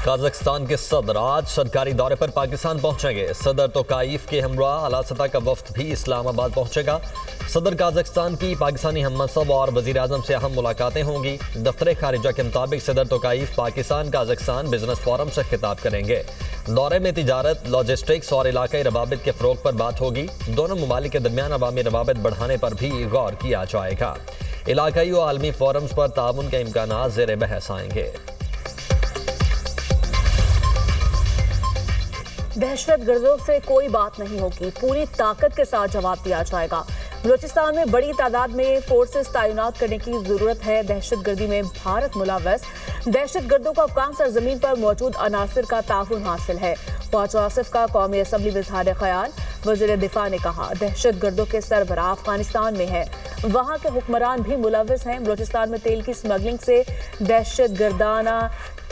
Kazakhstan کے صدر آج سرکاری دورے پر پاکستان پہنچیں گے۔ صدر توقائف کے ہمراہ اعلیٰ سطح کا وفد بھی اسلام آباد پہنچے گا۔ صدر قازقستان کی پاکستانی ہم منصب اور وزیر اعظم سے اہم ملاقاتیں ہوں گی۔ دفتر خارجہ کے مطابق صدر توقائف پاکستان قازقستان بزنس فورم سے خطاب کریں گے۔ دورے میں تجارت، لاجسٹکس اور علاقائی روابط کے فروغ پر بات ہوگی۔ دونوں ممالک کے درمیان عوامی روابط بڑھانے پر بھی غور کیا جائے گا۔ علاقائی و عالمی فورمز پر تعاون کے امکانات زیر بحث آئیں گے۔ دہشت گردوں سے کوئی بات نہیں ہوگی، پوری طاقت کے ساتھ جواب دیا جائے گا۔ بلوچستان میں بڑی تعداد میں فورسز تعینات کرنے کی ضرورت ہے۔ دہشت گردی میں بھارت ملوث، دہشت گردوں کو افغان سرزمین پر موجود عناصر کا تعاون حاصل ہے۔ خواجہ آصف کا قومی اسمبلی میں اظہار خیال۔ وزیر دفاع نے کہا دہشت گردوں کے سربراہ افغانستان میں ہے، وہاں کے حکمران بھی ملوث ہیں۔ بلوچستان میں تیل کی اسمگلنگ سے دہشت گردانہ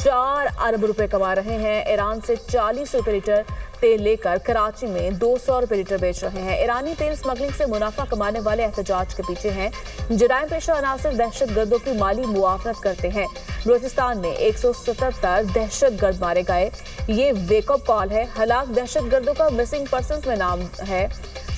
4 ارب روپے کما رہے ہیں۔ ایران سے 40 روپے لیٹر تیل لے کر کراچی میں 200 روپے لیٹر بیچ رہے ہیں۔ ایرانی تیل اسمگلنگ سے منافع کمانے والے احتجاج کے پیچھے ہیں۔ جرائم پیشہ عناصر دہشت گردوں کی مالی معاونت کرتے ہیں۔ بلوچستان میں 177 دہشت گرد مارے گئے، یہ ویک اپ کال ہے۔ ہلاک دہشت گردوں کا مسنگ پرسنز میں نام ہے۔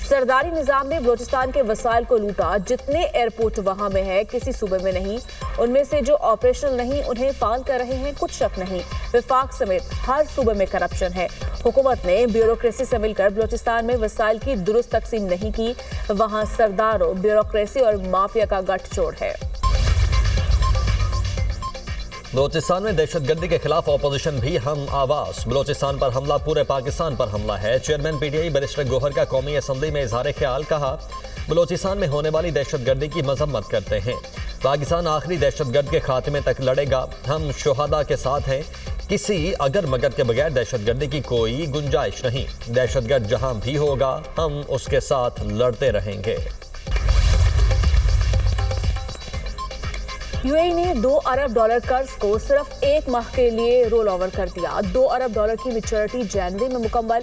سرداری نظام نے بلوچستان کے وسائل کو لوٹا، جتنے ایئرپورٹ وہاں میں ہے کسی صوبے میں نہیں، ان میں سے جو آپریشنل نہیں انہیں فعال کر رہے ہیں کچھ شک نہیں۔ وفاق سمیت ہر صوبے میں کرپشن ہے۔ حکومت نے بیوروکریسی سے مل کر بلوچستان میں وسائل کی درست تقسیم نہیں کی، وہاں سرداروں، بیوروکریسی اور مافیا کا گٹھ جوڑ ہے۔ بلوچستان میں دہشت گردی کے خلاف اپوزیشن بھی ہم آواز۔ بلوچستان پر حملہ پورے پاکستان پر حملہ ہے۔ Chairman P T I barrister Gohar کا قومی اسمبلی میں اظہار خیال۔ کہا بلوچستان میں ہونے والی دہشت گردی کی مذمت کرتے ہیں۔ پاکستان آخری دہشت گرد کے خاتمے تک لڑے گا۔ ہم شہداء کے ساتھ ہیں، کسی اگر مگر کے بغیر دہشت گردی کی کوئی گنجائش نہیں۔ دہشت گرد جہاں بھی ہوگا ہم اس کے ساتھ لڑتے رہیں گے۔ یو اے ای نے $2 ارب قرض کو صرف 1 ماہ کے لیے رول اوور کر دیا۔ $2 ارب کی میچورٹی جنوری میں مکمل،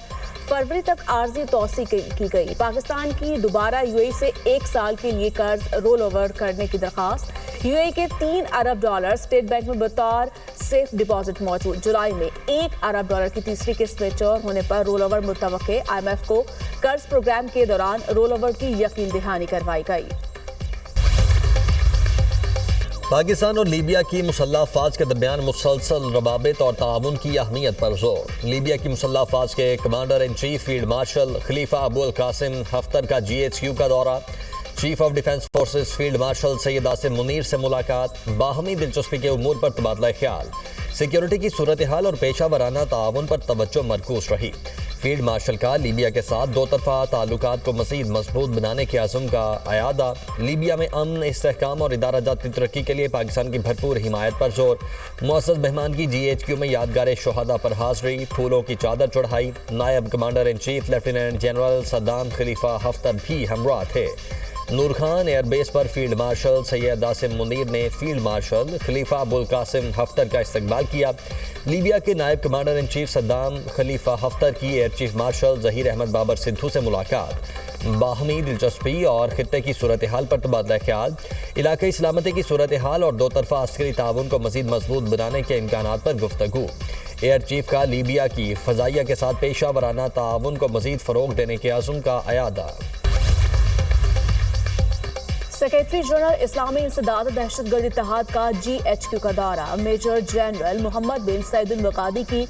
فروری تک عارضی توسیع کی گئی۔ پاکستان کی دوبارہ یو اے ای سے 1 سال کے لیے قرض رول اوور کرنے کی درخواست۔ یو اے ای کے $3 ارب اسٹیٹ بینک میں بطور سیف ڈپازٹ موجود۔ جولائی میں $1 ارب کی تیسری قسط میچور ہونے پر رول اوور متوقع۔ آئی ایم ایف کو قرض پروگرام کے دوران رول اوور کی یقین دہانی کروائی گئی۔ پاکستان اور لیبیا کی مسلح افواج کے درمیان مسلسل روابط اور تعاون کی اہمیت پر زور۔ لیبیا کی مسلح افواج کے commander in chief field marshal Khalifa Abu Al Qasim Haftar کا GHQ کا دورہ۔ Chief of defence forces field marshal Syed Asim Munir سے ملاقات۔ باہمی دلچسپی کے امور پر تبادلہ خیال۔ سیکیورٹی کی صورتحال اور پیشہ ورانہ تعاون پر توجہ مرکوز رہی۔ فیلڈ مارشل کا لیبیا کے ساتھ 2 طرفہ تعلقات کو مزید مضبوط بنانے کے عزم کا اعادہ۔ لیبیا میں امن، استحکام اور ادارہ جاتی ترقی کے لیے پاکستان کی بھرپور حمایت پر زور۔ معزز مہمان کی GHQ میں یادگار شہداء پر حاضری، پھولوں کی چادر چڑھائی۔ نائب commander in chief lieutenant general Saddam Khalifa Haftar بھی ہمراہ تھے۔ نور خان ایئر بیس پر فیلڈ مارشل سید آصم منیر نے field marshal Khalifa Abu Al Qasim Haftar کا استقبال کیا۔ لیبیا کے نائب commander in chief Saddam Khalifa Haftar کی air chief marshal Zaheer Ahmed Babar Sidhu سے ملاقات۔ باہمی دلچسپی اور خطے کی صورتحال پر تبادلہ خیال۔ علاقائی سلامتی کی صورتحال اور 2 طرفہ عسکری تعاون کو مزید مضبوط بنانے کے امکانات پر گفتگو۔ ایئر چیف کا لیبیا کی فضائیہ کے ساتھ پیشہ ورانہ تعاون کو مزید فروغ دینے کے عزم کا اعادہ۔ سیکریٹری جنرل اسلامی انسداد دہشت گرد اتحاد کا GHQ کا دورہ۔ میجر جنرل محمد بن سعید المقادی کی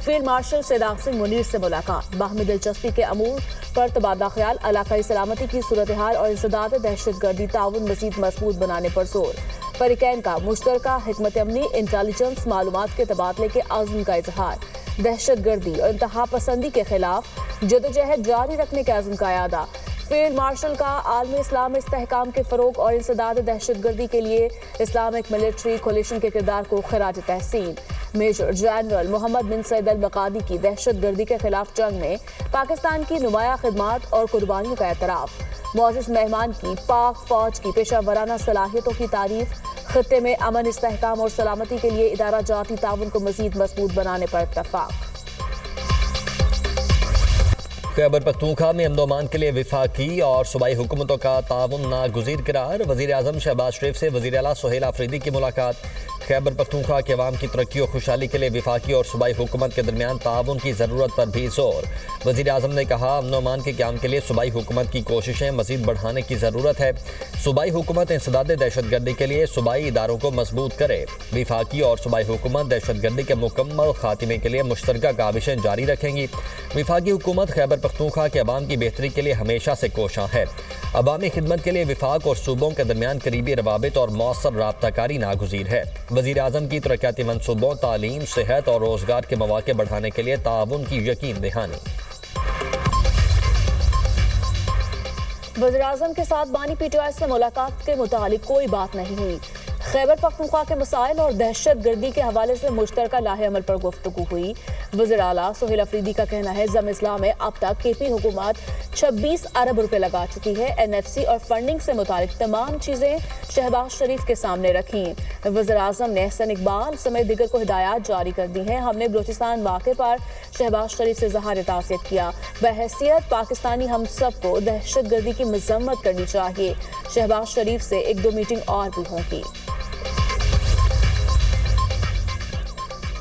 فیلڈ مارشل سید آصم منیر سے ملاقات۔ باہمی دلچسپی کے امور پر تبادلہ خیال۔ علاقائی سلامتی کی صورتحال اور انسداد دہشت گردی تعاون مزید مضبوط بنانے پر زور۔ فریقین کا مشترکہ حکمت عملی، انٹیلیجنس معلومات کے تبادلے کے عزم کا اظہار۔ دہشت گردی اور انتہا پسندی کے خلاف جدوجہد جاری رکھنے کے عزم کا اعادہ۔ فیلڈ مارشل کا عالمی اسلام استحکام کے فروغ اور انسداد دہشت گردی کے لیے اسلامک ملٹری کولیشن کے کردار کو خراج تحسین۔ میجر جنرل محمد بن سعید المقادی کی دہشت گردی کے خلاف جنگ میں پاکستان کی نمایاں خدمات اور قربانیوں کا اعتراف۔ معزز مہمان کی پاک فوج کی پیشہ ورانہ صلاحیتوں کی تعریف۔ خطے میں امن، استحکام اور سلامتی کے لیے ادارہ جاتی تعاون کو مزید مضبوط بنانے پر اتفاق۔ خیبر پختونخوا میں امن و امان کے لیے وفاقی اور صوبائی حکومتوں کا تعاون ناگزیر قرار۔ وزیر اعظم شہباز شریف سے وزیر اعلیٰ سہیل آفریدی کی ملاقات۔ खैबर पख्तूनख्वा के अवाम की तरक्की और खुशहाली के लिए वफाकी और सूबाई हुकूमत के दरमियान ताउन की ज़रूरत पर भी जोर। वज़ीर आज़म ने कहा, अमन अमान के क़याम के लिए सूबाई हुकूमत की कोशिशें मज़ीद बढ़ाने की ज़रूरत है। सूबाई हुकूमत इंसदाद दहशतगर्दी के लिए सूबाई इदारों को मजबूत करे। वफाकी और सूबाई हुकूमत दहशतगर्दी के मुकम्मल खात्मे के लिए मुश्तरका काविशें जारी रखेंगी। वफाकी हुकूमत खैबर पख्तूनख्वा के अवाम की बेहतरी के लिए हमेशा से कोशां है। अवामी खिदमत के लिए वफाक और सूबों के दरमियान करीबी रवाबित और मौसर राब्ताकारी नागुज़ीर है। वज़ीर आज़म की तरक्याती मंसूबों, तालीम, सेहत और रोज़गार के मौक़े बढ़ाने के लिए ताउन की यकीन दहानी। वज़ीर आज़म के साथ बानी PTI से मुलाकात के मुतालिक कोई बात नहीं हुई। खैबर पख्तूनख्वा के मसाइल और दहशत गर्दी के हवाले से मुश्तरका लाहे अमल पर गुफ्तगू हुई। वज़ीर आला सोहेल अफरीदी का कहना है, ज़म-ए-इस्लाम में अब तक KP हुकूमत 26 अरब रुपए लगा चुकी है। NFC और फंडिंग से मुतालिक तमाम चीज़ें शहबाज शरीफ के सामने रखी। वज़ीर आज़म ने हसन इकबाल समेत दीगर को हिदायत जारी कर दी हैं। हमने बलूचिस्तान वाक़े पर शहबाज शरीफ से ज़हार तासियत किया। बहैसियत पाकिस्तानी हम सबको दहशत गर्दी की मज़म्मत करनी चाहिए। शहबाज शरीफ से 1-2 मीटिंग और भी होंगी।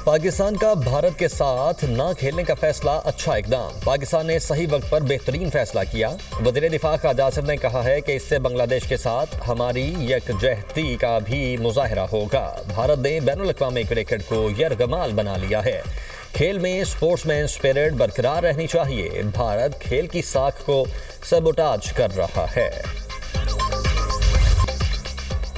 पाकिस्तान का भारत के साथ ना खेलने का फैसला अच्छा इकदाम। पाकिस्तान ने सही वक्त पर बेहतरीन फैसला किया। वज़ीर दिफा ख्वाजा आसिफ ने कहा है कि इससे बांग्लादेश के साथ हमारी यकजहती का भी मुजाहरा होगा। भारत ने बैनुल-अक़वामी क्रिकेट को यरगमाल बना लिया है। खेल में स्पोर्ट्समैन स्पिरिट बरकरार रहनी चाहिए। भारत खेल की साख को सबोटाज कर रहा है।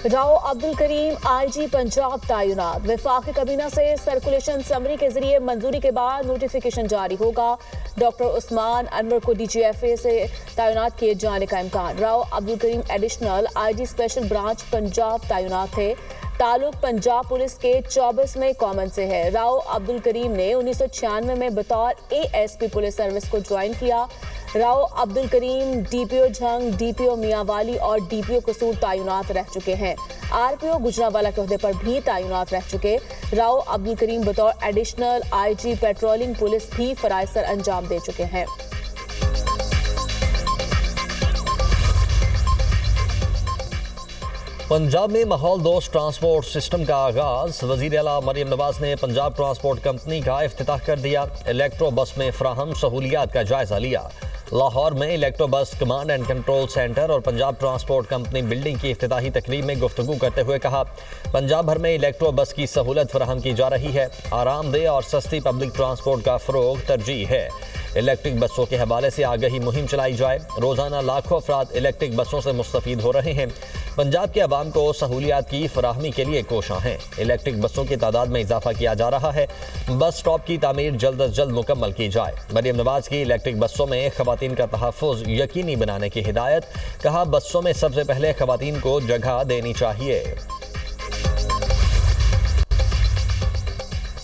राव अब्दुल करीम IG पंजाब तैनात। वफाकी काबीना से सर्कुलेशन समरी के जरिए मंजूरी के बाद नोटिफिकेशन जारी होगा। डॉक्टर उस्मान अनवर को DGFA से तैनात किए जाने का इम्कान। Rao Abdul Karim additional IG special branch Punjab तैनात थे। ताल्लुक पंजाब पुलिस के 24वें कॉमन से है। राव अब्दुल करीम ने 1996 में बतौर ASP पुलिस सर्विस को ज्वाइन किया। राव अब्दुल करीम DPO झंग, DPO मियांवाली और DPO कसूर तैनात रह चुके हैं। RPO गुजरांवाला के ओहदे पर भी तैनात रह चुके। राव अब्दुल करीम बतौर एडिशनल IG पेट्रोलिंग पुलिस भी फराइज सर अंजाम दे चुके हैं। पंजाब में माहौल दोस्त ट्रांसपोर्ट सिस्टम का आगाज। वज़ीर आला मरियम नवाज ने पंजाब ट्रांसपोर्ट कंपनी का इफ्तिताह कर दिया। इलेक्ट्रो बस में फ्राहम सहूलियात का जायजा लिया। लाहौर में इलेक्ट्रो बस कमांड एंड कंट्रोल सेंटर और पंजाब ट्रांसपोर्ट कंपनी बिल्डिंग की इफ्तिताही तकरीब में गुफ्तगू करते हुए कहा, पंजाब भर में इलेक्ट्रो बस की सहूलत फराहम की जा रही है। आरामदेह और सस्ती पब्लिक ट्रांसपोर्ट का फ़रोग तरजीह है। इलेक्ट्रिक बसों के हवाले से आगाही मुहिम चलाई जाए। रोज़ाना लाखों अफराद इलेक्ट्रिक बसों से मुस्तफ़ीद हो रहे हैं। पंजाब के अवाम को सहूलियात की फराहमी के लिए कोशां हैं। इलेक्ट्रिक बसों की तादाद में इजाफा किया जा रहा है। बस स्टॉप की तामीर जल्द अज जल्द मुकम्मल की जाए। मरियम नवाज की इलेक्ट्रिक बसों में खवातीन का तहफ़्फ़ुज़ यकीनी बनाने की हिदायत। कहा, बसों में सबसे पहले खवातीन को जगह देनी चाहिए।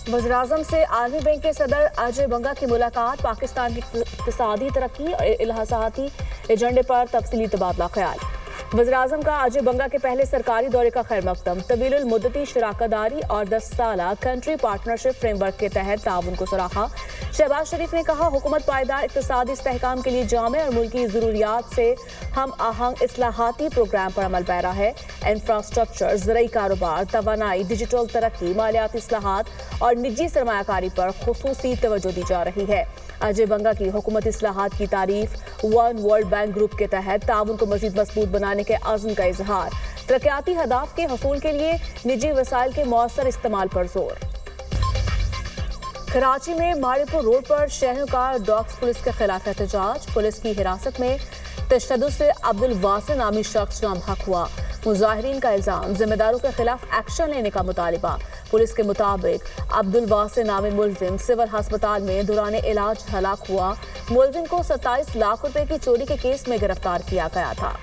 वज़ीर आज़म से आलमी बैंक के सदर अजय बंगा की मुलाकात। पाकिस्तान की इक़्तिसादी तरक्की और इलाहाती एजेंडे पर तफसीली तबादला ख्याल। वज़ीर आज़म का अजय बंगा के पहले सरकारी दौरे का खैर मकदम। तवीलुल मुद्दती शराकतदारी और 10 साला कंट्री पार्टनरशिप फ्रेमवर्क के तहत ताउन को सराहा। शहबाज शरीफ ने कहा, हुकूमत पायदार इक़्तिसादी इस्तेहकाम के लिए जामे और मुल्की ज़रूरियात से हम आहंग इस्लाहाती प्रोग्राम पर अमल पैरा है। इंफ्रास्ट्रक्चर, ज़रई कारोबार, तवानाई, डिजिटल तरक्की, मालियाती इस्लाहात और निजी सरमायाकारी पर खुसूसी तवज्जो दी जा रही है। अजय बंगा की हुकूमती इस्लाहात की तारीफ। वन वर्ल्ड बैंक ग्रुप के तहत ताउन को मज़ीद मजबूत बनाने के अज़्म का इजहार। तरक्याती हदाफ के हसूल के लिए निजी वसाइल के मौसर इस्तेमाल पर जोर। कराची में माड़ीपुर रोड पर शहरों का डॉग्स पुलिस के खिलाफ एहतजाज। पुलिस की हिरासत में तशद्दुद से अब्दुल वासिन नामी शख्स नामहक हुआ। मुजाहिरीन का इल्जाम, जिम्मेदारों के खिलाफ एक्शन लेने का मुतालिबा। पुलिस के मुताबिक अब्दुल वासिन नामी मुलजिम सिविल अस्पताल में दौरान इलाज हलाक हुआ। मुलजिम को 27 लाख रुपए की चोरी के केस में गिरफ्तार किया गया था।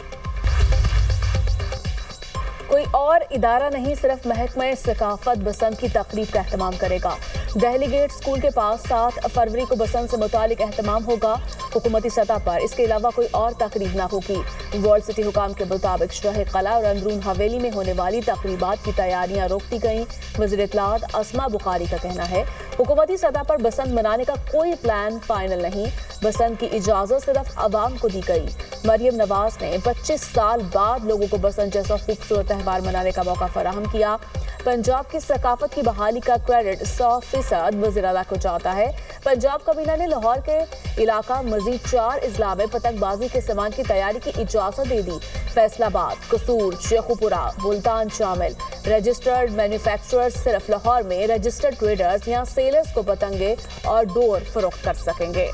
कोई और इदारा नहीं, सिर्फ महकमा सकाफत बसंत की तकरीब का एहतमाम करेगा। दहली गेट स्कूल के पास 7 फरवरी को बसंत से मुतालिक एहतमाम होगा हुकूमती सतह पर। इसके अलावा कोई और तकरीब ना होगी। वर्ल्ड सिटी हुकाम के मुताबिक शाही कला और अंदरून हवेली में होने वाली तकरीबात की तैयारियां रोक दी गई। वज़ीर इत्तलात अस्मा बुखारी का कहना है, हुकूमती सतह पर बसंत मनाने का कोई प्लान फाइनल नहीं। बसंत की इजाजत सिर्फ आवाम को दी गई। मरियम नवाज ने 25 साल बाद लोगों को बसंत जैसा खूबसूरत त्यौहार मनाने का मौका फराहम किया। पंजाब की सकाफत की बहाली का क्रेडिट 100% वज़ीर आला को जाता है। पंजाब काबीना ने लाहौर के इलाका मजीद 4 अजला में पतंगबाजी के सामान की तैयारी की इजाजत दे दी। फैसलाबाद, कसूर, शेखुपुरा, मुल्तान शामिल। रजिस्टर्ड मैन्युफैक्चरर्स सिर्फ लाहौर में रजिस्टर्ड ट्रेडर्स या सेलर्स को पतंगे और डोर फरोख्त कर सकेंगे।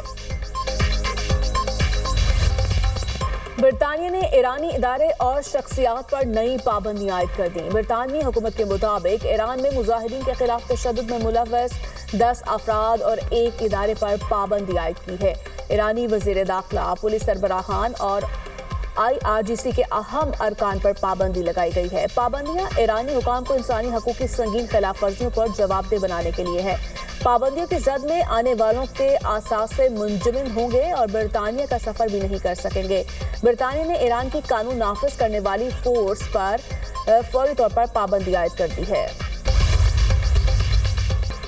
बरतानिया ने ईरानी इदारे और शख्सियात पर नई पाबंदियां आयद कर दी। बरतानवी हुकूमत के मुताबिक ईरान में मुजाहिदीन के खिलाफ तशद्दुद में मुलव्वस 10 अफराद और एक इदारे पर पाबंदी आयद की है। ईरानी वजीर दाखिला, पुलिस सरबराहान और IRGC के अहम अरकान पर पाबंदी लगाई गई है। पाबंदियां ईरानी हुकाम को इंसानी हकूक की संगीन खिलाफ वर्जियों पर जवाबदेह बनाने के लिए है। पाबंदियों की जद में आने वालों के आसास से मुंजमिन होंगे और बरतानिया का सफर भी नहीं कर सकेंगे। बरतानिया ने ईरान की कानून नाफिज करने वाली फोर्स पर फौरी तौर पर पाबंदी आयद कर दी है।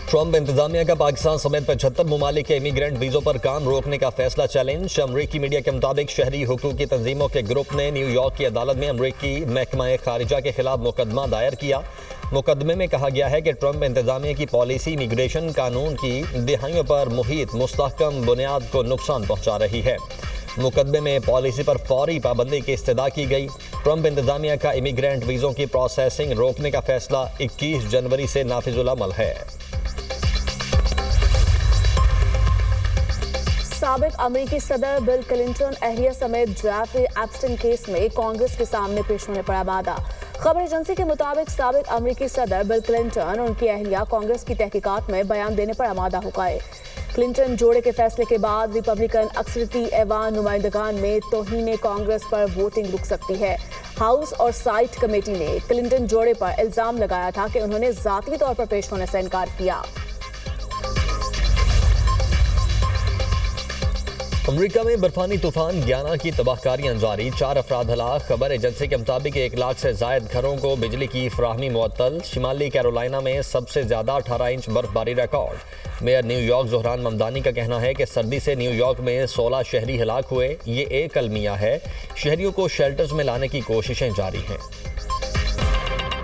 ट्रंप इंतजामिया का पाकिस्तान समेत 75 ममालिक के इमिग्रेंट वीज़ों पर काम रोकने का फैसला चैलेंज। अमरीकी मीडिया के मुताबिक शहरी हुकूक की तंजीमों के ग्रुप ने न्यूयॉर्क की अदालत में अमरीकी महकमा खारिजा के खिलाफ मुकदमा दायर किया। मुकदमे में कहा गया है कि ट्रंप इंतजामिया की पॉलिसी इमिग्रेशन कानून की दिहाइयों पर मुहित मुस्तहकम बुनियाद को नुकसान पहुंचा रही है। मुकदमे में पॉलिसी पर फौरी पाबंदी की इस्तदा की गई। ट्रंप इंतजामिया का इमिग्रेंट वीज़ों की प्रोसेसिंग रोकने का फैसला 21 जनवरी से नाफिजुल अमल है। साबिक अमेरिकी सदर बिल क्लिंटन अहलिया समेत जेफरी एप्स्टीन केस में कांग्रेस के सामने पेश होने पर आमादा। खबर एजेंसी के मुताबिक साबिक अमेरिकी सदर बिल क्लिंटन और उनकी अहलिया कांग्रेस की तहकीकात में बयान देने पर आमादा हो गए। क्लिंटन जोड़े के फैसले के बाद रिपब्लिकन अक्सरियती ऐवान नुमाइंदगान में तौहीन कांग्रेस पर वोटिंग रुक सकती है। हाउस और साइट कमेटी ने क्लिंटन जोड़े पर इल्जाम लगाया था कि उन्होंने जाती तौर पर पेश होने से इनकार किया। अमरीका में बर्फानी तूफान ग्याना की तबाहकारियां जारी, 4 अफराद हलाक। खबर एजेंसी के मुताबिक 1 लाख से जायद घरों को बिजली की फराहमी मुअत्तल। शिमाली कैरोलिना में सबसे ज्यादा 18 इंच बर्फबारी record. Mayor New York Zohran Mamdani का कहना है कि सर्दी से न्यूयॉर्क में 16 शहरी हलाक हुए। ये एक अलमिया है। शहरियों को शेल्टर्स में लाने की कोशिशें जारी हैं।